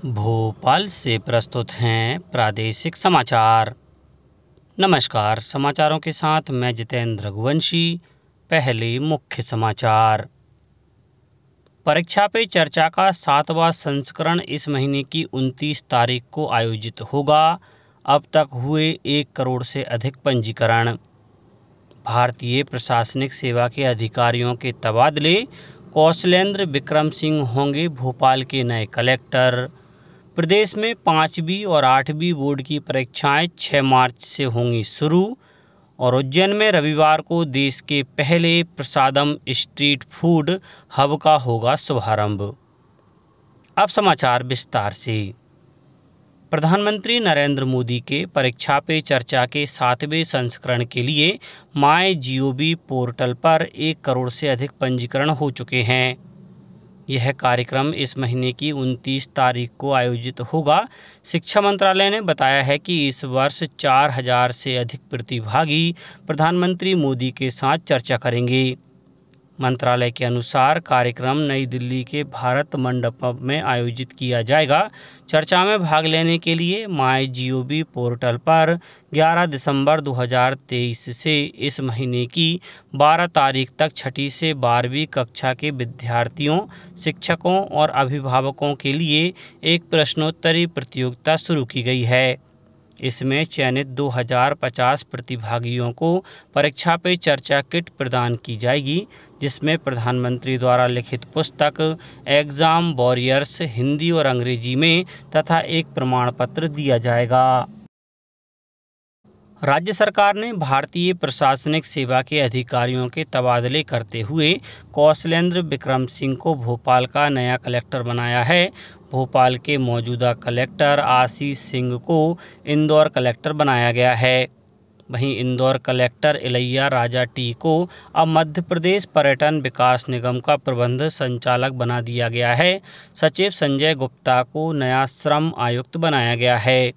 भोपाल से प्रस्तुत हैं प्रादेशिक समाचार। नमस्कार, समाचारों के साथ मैं जितेंद्र रघुवंशी। पहले मुख्य समाचार। परीक्षा पे चर्चा का 7वां संस्करण इस महीने की 29 तारीख को आयोजित होगा। अब तक हुए 1 करोड़ से अधिक पंजीकरण। भारतीय प्रशासनिक सेवा के अधिकारियों के तबादले। कौशलेंद्र विक्रम सिंह होंगे भोपाल के नए कलेक्टर। प्रदेश में 5वीं और 8वीं बोर्ड की परीक्षाएं 6 मार्च से होंगी शुरू। और उज्जैन में रविवार को देश के पहले प्रसादम स्ट्रीट फूड हब का होगा शुभारंभ। अब समाचार विस्तार से। प्रधानमंत्री नरेंद्र मोदी के परीक्षा पे चर्चा के 7वें संस्करण के लिए MyGov पोर्टल पर 1 करोड़ से अधिक पंजीकरण हो चुके हैं। यह कार्यक्रम इस महीने की 29 तारीख को आयोजित होगा। शिक्षा मंत्रालय ने बताया है कि इस वर्ष 4000 से अधिक प्रतिभागी प्रधानमंत्री मोदी के साथ चर्चा करेंगे। मंत्रालय के अनुसार कार्यक्रम नई दिल्ली के भारत मंडपम में आयोजित किया जाएगा। चर्चा में भाग लेने के लिए MyGov पोर्टल पर 11 दिसंबर 2023 से इस महीने की 12 तारीख तक 6ठी से 12वीं कक्षा के विद्यार्थियों, शिक्षकों और अभिभावकों के लिए एक प्रश्नोत्तरी प्रतियोगिता शुरू की गई है। इसमें चयनित 2050 प्रतिभागियों को परीक्षा पे चर्चा किट प्रदान की जाएगी, जिसमें प्रधानमंत्री द्वारा लिखित पुस्तक एग्जाम वॉरियर्स हिंदी और अंग्रेजी में तथा एक प्रमाण पत्र दिया जाएगा। राज्य सरकार ने भारतीय प्रशासनिक सेवा के अधिकारियों के तबादले करते हुए कौशलेंद्र विक्रम सिंह को भोपाल का नया कलेक्टर बनाया है। भोपाल के मौजूदा कलेक्टर आशीष सिंह को इंदौर कलेक्टर बनाया गया है। वहीं इंदौर कलेक्टर इलैया राजा टी को अब मध्य प्रदेश पर्यटन विकास निगम का प्रबंध संचालक बना दिया गया है। सचिव संजय गुप्ता को नया श्रम आयुक्त बनाया गया है,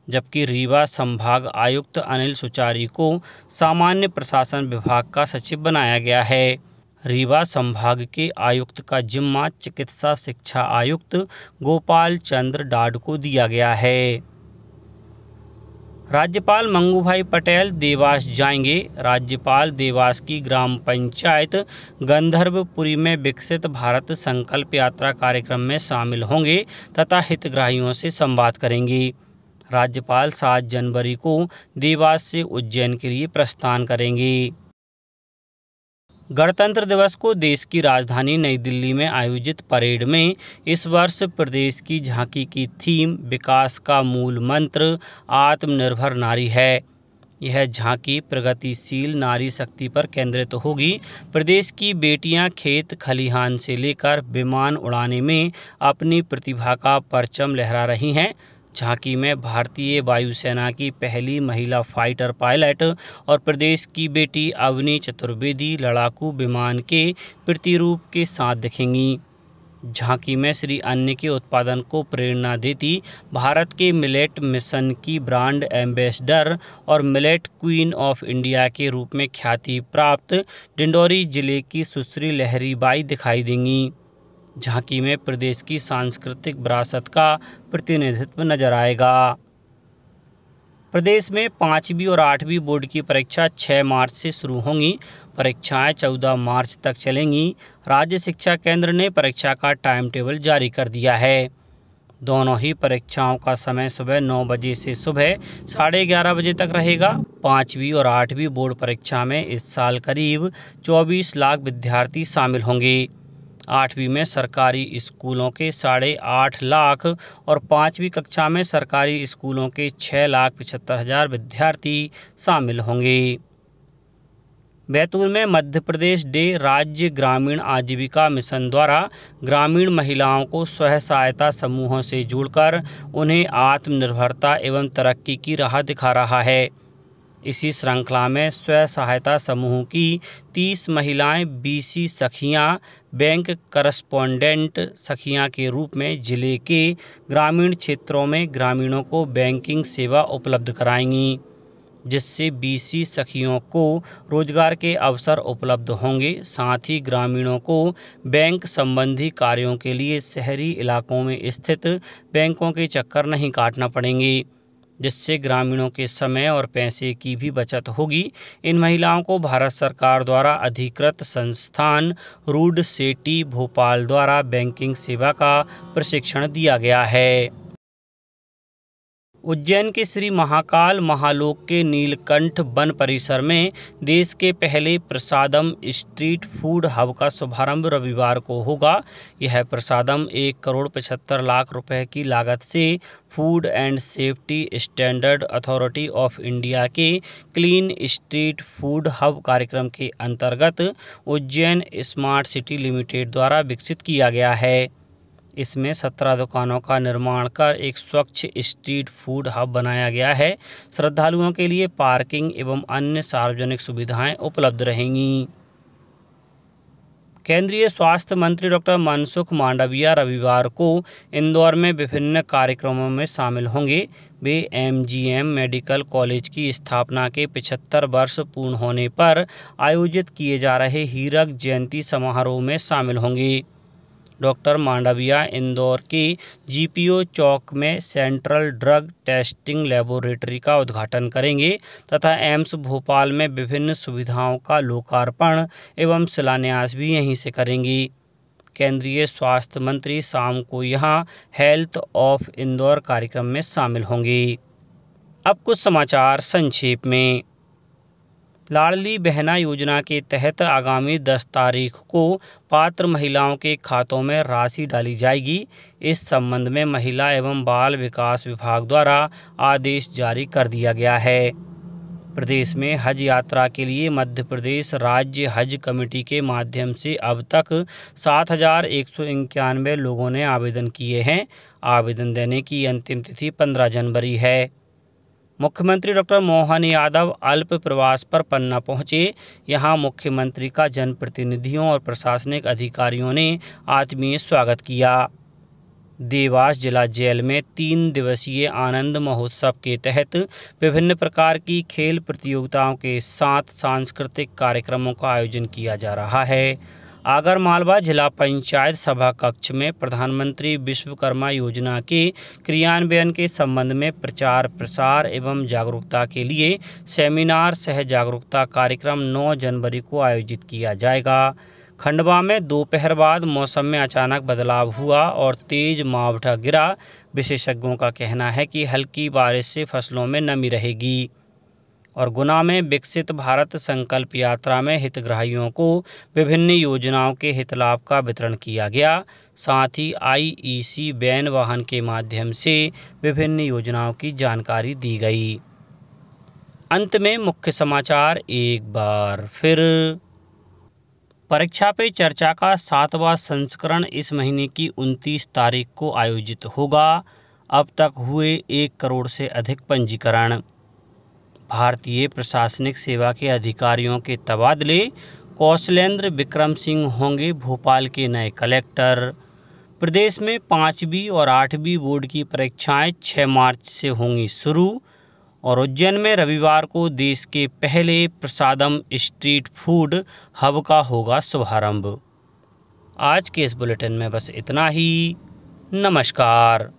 जबकि रीवा संभाग आयुक्त अनिल सुचारी को सामान्य प्रशासन विभाग का सचिव बनाया गया है। रीवा संभाग के आयुक्त का जिम्मा चिकित्सा शिक्षा आयुक्त गोपाल चंद्र डाड को दिया गया है। राज्यपाल मंगूभाई पटेल देवास जाएंगे। राज्यपाल देवास की ग्राम पंचायत गंधर्वपुरी में विकसित भारत संकल्प यात्रा कार्यक्रम में शामिल होंगे तथा हितग्राहियों से संवाद करेंगे। राज्यपाल 7 जनवरी को देवास से उज्जैन के लिए प्रस्थान करेंगे। गणतंत्र दिवस को देश की राजधानी नई दिल्ली में आयोजित परेड में इस वर्ष प्रदेश की झांकी की थीम विकास का मूल मंत्र आत्मनिर्भर नारी है। यह झांकी प्रगतिशील नारी शक्ति पर केंद्रित होगी। प्रदेश की बेटियां खेत खलिहान से लेकर विमान उड़ाने में अपनी प्रतिभा का परचम लहरा रही हैं। झांकी में भारतीय वायुसेना की पहली महिला फाइटर पायलट और प्रदेश की बेटी अवनी चतुर्वेदी लड़ाकू विमान के प्रतिरूप के साथ दिखेंगी। झांकी में श्री अन्न के उत्पादन को प्रेरणा देती भारत के मिलेट मिशन की ब्रांड एम्बेसडर और मिलेट क्वीन ऑफ इंडिया के रूप में ख्याति प्राप्त डिंडोरी जिले की सुश्री लहरीबाई दिखाई देंगी। झांकी में प्रदेश की सांस्कृतिक विरासत का प्रतिनिधित्व नजर आएगा। प्रदेश में 5वीं और 8वीं बोर्ड की परीक्षा 6 मार्च से शुरू होंगी। परीक्षाएं 14 मार्च तक चलेंगी। राज्य शिक्षा केंद्र ने परीक्षा का टाइम टेबल जारी कर दिया है। दोनों ही परीक्षाओं का समय सुबह 9 बजे से सुबह 11:30 बजे तक रहेगा। 5वीं और 8वीं बोर्ड परीक्षा में इस साल करीब 24 लाख विद्यार्थी शामिल होंगे। 8वीं में सरकारी स्कूलों के 8.5 लाख और 5वीं कक्षा में सरकारी स्कूलों के 6,75,000 विद्यार्थी शामिल होंगे। बैतूल में मध्य प्रदेश डे राज्य ग्रामीण आजीविका मिशन द्वारा ग्रामीण महिलाओं को स्वयं सहायता समूहों से जोड़कर उन्हें आत्मनिर्भरता एवं तरक्की की राह दिखा रहा है। इसी श्रृंखला में स्वयं सहायता समूह की 30 महिलाएं BC सखियां बैंक करस्पॉन्डेंट सखियां के रूप में जिले के ग्रामीण क्षेत्रों में ग्रामीणों को बैंकिंग सेवा उपलब्ध कराएंगी। जिससे बीसी सखियों को रोजगार के अवसर उपलब्ध होंगे। साथ ही ग्रामीणों को बैंक संबंधी कार्यों के लिए शहरी इलाकों में स्थित बैंकों के चक्कर नहीं काटना पड़ेंगे, जिससे ग्रामीणों के समय और पैसे की भी बचत होगी। इन महिलाओं को भारत सरकार द्वारा अधिकृत संस्थान रूड सेठी भोपाल द्वारा बैंकिंग सेवा का प्रशिक्षण दिया गया है। उज्जैन के श्री महाकाल महालोक के नीलकंठ वन परिसर में देश के पहले प्रसादम स्ट्रीट फूड हब का शुभारंभ रविवार को होगा। यह प्रसादम 1,75,00,000 रुपए की लागत से food and safety standard authority of India के क्लीन स्ट्रीट फूड हब कार्यक्रम के अंतर्गत उज्जैन स्मार्ट सिटी लिमिटेड द्वारा विकसित किया गया है। इसमें 17 दुकानों का निर्माण कर एक स्वच्छ स्ट्रीट फूड हब बनाया गया है। श्रद्धालुओं के लिए पार्किंग एवं अन्य सार्वजनिक सुविधाएं उपलब्ध रहेंगी। केंद्रीय स्वास्थ्य मंत्री डॉक्टर मनसुख मांडविया रविवार को इंदौर में विभिन्न कार्यक्रमों में शामिल होंगे। वे MGM मेडिकल कॉलेज की स्थापना के 75 वर्ष पूर्ण होने पर आयोजित किए जा रहे हीरक जयंती समारोह में शामिल होंगे। डॉक्टर मांडविया इंदौर के GPO चौक में सेंट्रल ड्रग टेस्टिंग लेबोरेटरी का उद्घाटन करेंगे तथा एम्स भोपाल में विभिन्न सुविधाओं का लोकार्पण एवं शिलान्यास भी यहीं से करेंगी। केंद्रीय स्वास्थ्य मंत्री शाम को यहां हेल्थ ऑफ इंदौर कार्यक्रम में शामिल होंगे। अब कुछ समाचार संक्षेप में। लाडली बहना योजना के तहत आगामी 10 तारीख को पात्र महिलाओं के खातों में राशि डाली जाएगी। इस संबंध में महिला एवं बाल विकास विभाग द्वारा आदेश जारी कर दिया गया है। प्रदेश में हज यात्रा के लिए मध्य प्रदेश राज्य हज कमेटी के माध्यम से अब तक 7,191 लोगों ने आवेदन किए हैं। आवेदन देने की अंतिम तिथि 15 जनवरी है। मुख्यमंत्री डॉक्टर मोहन यादव अल्प प्रवास पर पन्ना पहुंचे। यहां मुख्यमंत्री का जनप्रतिनिधियों और प्रशासनिक अधिकारियों ने आत्मीय स्वागत किया। देवास जिला जेल में 3 दिवसीय आनंद महोत्सव के तहत विभिन्न प्रकार की खेल प्रतियोगिताओं के साथ सांस्कृतिक कार्यक्रमों का आयोजन किया जा रहा है। आगरमालवा जिला पंचायत सभा कक्ष में प्रधानमंत्री विश्वकर्मा योजना के क्रियान्वयन के संबंध में प्रचार प्रसार एवं जागरूकता के लिए सेमिनार सह जागरूकता कार्यक्रम 9 जनवरी को आयोजित किया जाएगा। खंडवा में दोपहर बाद मौसम में अचानक बदलाव हुआ और तेज मावठा गिरा। विशेषज्ञों का कहना है कि हल्की बारिश से फसलों में नमी रहेगी। और गुना में विकसित भारत संकल्प यात्रा में हितग्राहियों को विभिन्न योजनाओं के हित लाभ का वितरण किया गया। साथ ही IEC वैन वाहन के माध्यम से विभिन्न योजनाओं की जानकारी दी गई। अंत में मुख्य समाचार एक बार फिर। परीक्षा पे चर्चा का 7वां संस्करण इस महीने की 29 तारीख को आयोजित होगा। अब तक हुए 1 करोड़ से अधिक पंजीकरण। भारतीय प्रशासनिक सेवा के अधिकारियों के तबादले। कौशलेंद्र विक्रम सिंह होंगे भोपाल के नए कलेक्टर। प्रदेश में 5वीं और 8वीं बोर्ड की परीक्षाएं 6 मार्च से होंगी शुरू। और उज्जैन में रविवार को देश के पहले प्रसादम स्ट्रीट फूड हब का होगा शुभारंभ। आज के इस बुलेटिन में बस इतना ही। नमस्कार।